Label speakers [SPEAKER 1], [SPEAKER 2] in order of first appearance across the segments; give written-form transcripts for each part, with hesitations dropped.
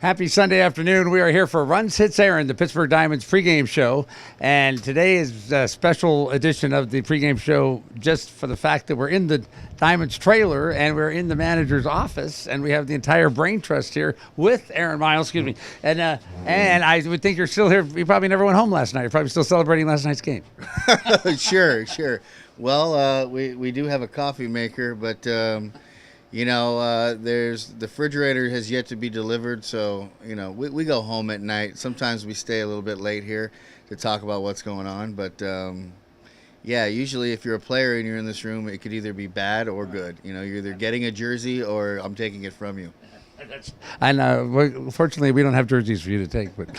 [SPEAKER 1] Happy Sunday afternoon. We are here for Runs Hits Aaron, the Pittsburgh Diamonds pregame show. And today is a special edition of the pregame show just for the fact that we're in the Diamonds trailer and we're in the manager's office and we have the entire brain trust here with Aaron Miles, excuse me. And I would think you're still here. You probably never went home last night. You're probably still celebrating last night's game.
[SPEAKER 2] Sure. Well, we do have a coffee maker, but there's the refrigerator has yet to be delivered, so we go home at night. Sometimes we stay a little bit late here to talk about what's going on, but usually if you're a player and you're in this room, it could either be bad or good. You're either getting a jersey or I'm taking it from you.
[SPEAKER 1] And fortunately, we don't have jerseys for you to take. But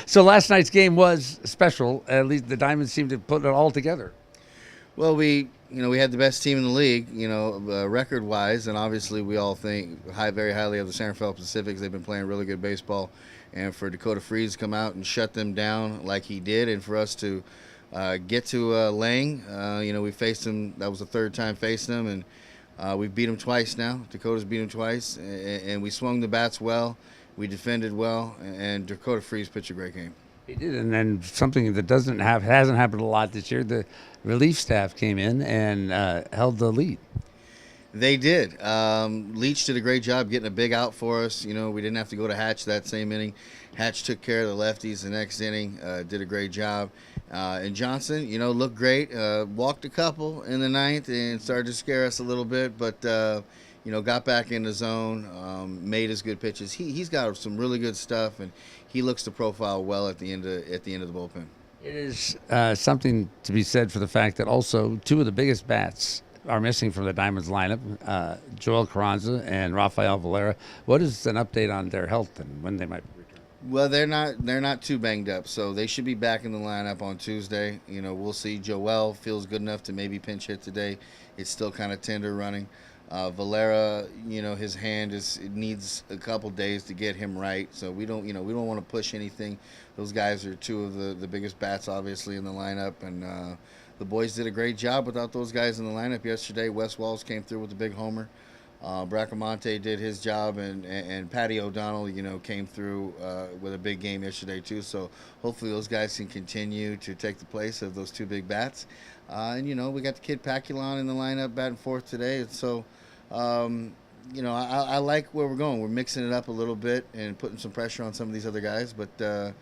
[SPEAKER 1] so last night's game was special. At least the Diamonds seemed to put it all together.
[SPEAKER 2] Well, we had the best team in the league, record-wise, and obviously we all think very highly of the San Rafael Pacifics. They've been playing really good baseball, and for Dakota Freeze to come out and shut them down like he did, and for us to get to Lang, we faced him. That was the third time facing him, and we've beat him twice now. Dakota's beat him twice, and we swung the bats well. We defended well, and Dakota Freeze pitched a great game.
[SPEAKER 1] He did, and then something that hasn't happened a lot this year. The relief staff came in and held the lead.
[SPEAKER 2] They did. Leach did a great job getting a big out for us. We didn't have to go to Hatch that same inning. Hatch took care of the lefties the next inning. Did a great job. And Johnson, looked great. Walked a couple in the ninth and started to scare us a little bit, but got back in the zone, made his good pitches. He's got some really good stuff, and he looks to profile well at the end of the bullpen.
[SPEAKER 1] It is something to be said for the fact that also two of the biggest bats are missing from the Diamonds lineup, Joel Carranza and Rafael Valera. What is an update on their health and when they might return?
[SPEAKER 2] Well, they're not too banged up, so they should be back in the lineup on Tuesday. We'll see. Joel feels good enough to maybe pinch hit today. It's still kind of tender running. Valera, his hand it needs a couple days to get him right. So we don't want to push anything. Those guys are two of the biggest bats, obviously, in the lineup, and the boys did a great job without those guys in the lineup yesterday. Wes Walls came through with a big homer. Bracamonte did his job, and Patty O'Donnell, came through with a big game yesterday too. So hopefully those guys can continue to take the place of those two big bats. And we got the kid Paculon in the lineup batting fourth today. And so, I like where we're going. We're mixing it up a little bit and putting some pressure on some of these other guys, but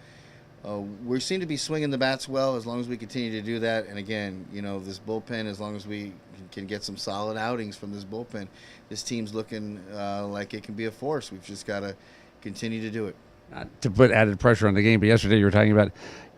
[SPEAKER 2] we seem to be swinging the bats well as long as we continue to do that. And again, this bullpen, as long as we can get some solid outings from this bullpen, this team's looking like it can be a force. We've just got to continue to do it.
[SPEAKER 1] Not to put added pressure on the game, but yesterday you were talking about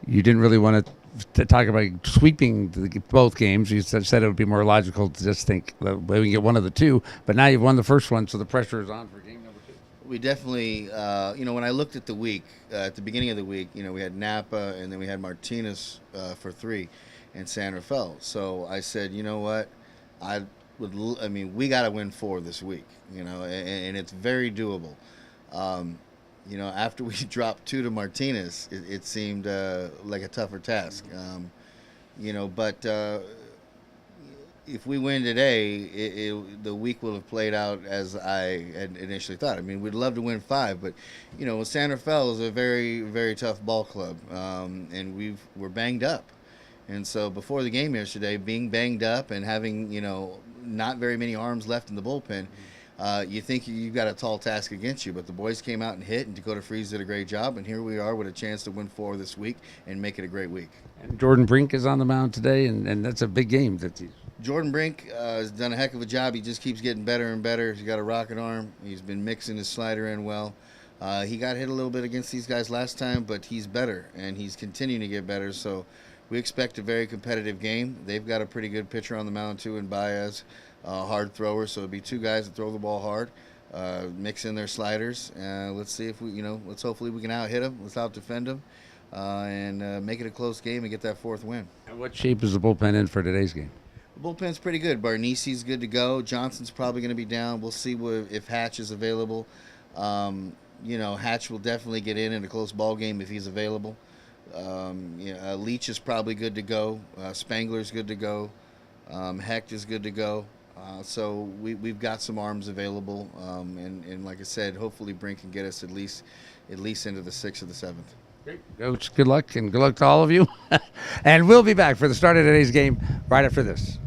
[SPEAKER 1] you didn't really want to talk about sweeping both games. You said it would be more logical to just think that we can get one of the two, but now you've won the first one, so the pressure is on for game number two.
[SPEAKER 2] We definitely, when I looked at the week, at the beginning of the week, we had Napa and then we had Martinez for 3 and San Rafael. So I said, you know what, we got to win 4 this week, and it's very doable. After we dropped 2 to Martinez, it seemed like a tougher task. But if we win today, the week will have played out as I had initially thought. We'd love to win 5, but San Rafael is a very, very tough ball club, and we're banged up. And so before the game yesterday, being banged up and having not very many arms left in the bullpen. You think you've got a tall task against you, but the boys came out and hit, and Dakota Freeze did a great job, and here we are with a chance to win 4 this week and make it a great week.
[SPEAKER 1] And Jordan Brink is on the mound today, and that's a big game.
[SPEAKER 2] Jordan Brink has done a heck of a job. He just keeps getting better and better. He's got a rocket arm. He's been mixing his slider in well. He got hit a little bit against these guys last time, but he's better, and he's continuing to get better. So we expect a very competitive game. They've got a pretty good pitcher on the mound, too, in Baez. Hard thrower, so it'll be 2 guys that throw the ball hard, mix in their sliders. Let's see if let's hopefully we can out hit them, let's out defend them, and make it a close game and get that 4th win.
[SPEAKER 1] And what shape is the bullpen in for today's game?
[SPEAKER 2] The bullpen's pretty good. Barnesi's good to go. Johnson's probably going to be down. We'll see if Hatch is available. Hatch will definitely get in a close ball game if he's available. Leach is probably good to go. Spangler's good to go. Hecht is good to go. So we've got some arms available, and like I said, hopefully Brink can get us at least into the 6th or the 7th.
[SPEAKER 1] Coach, good luck, and good luck to all of you. And we'll be back for the start of today's game right after this.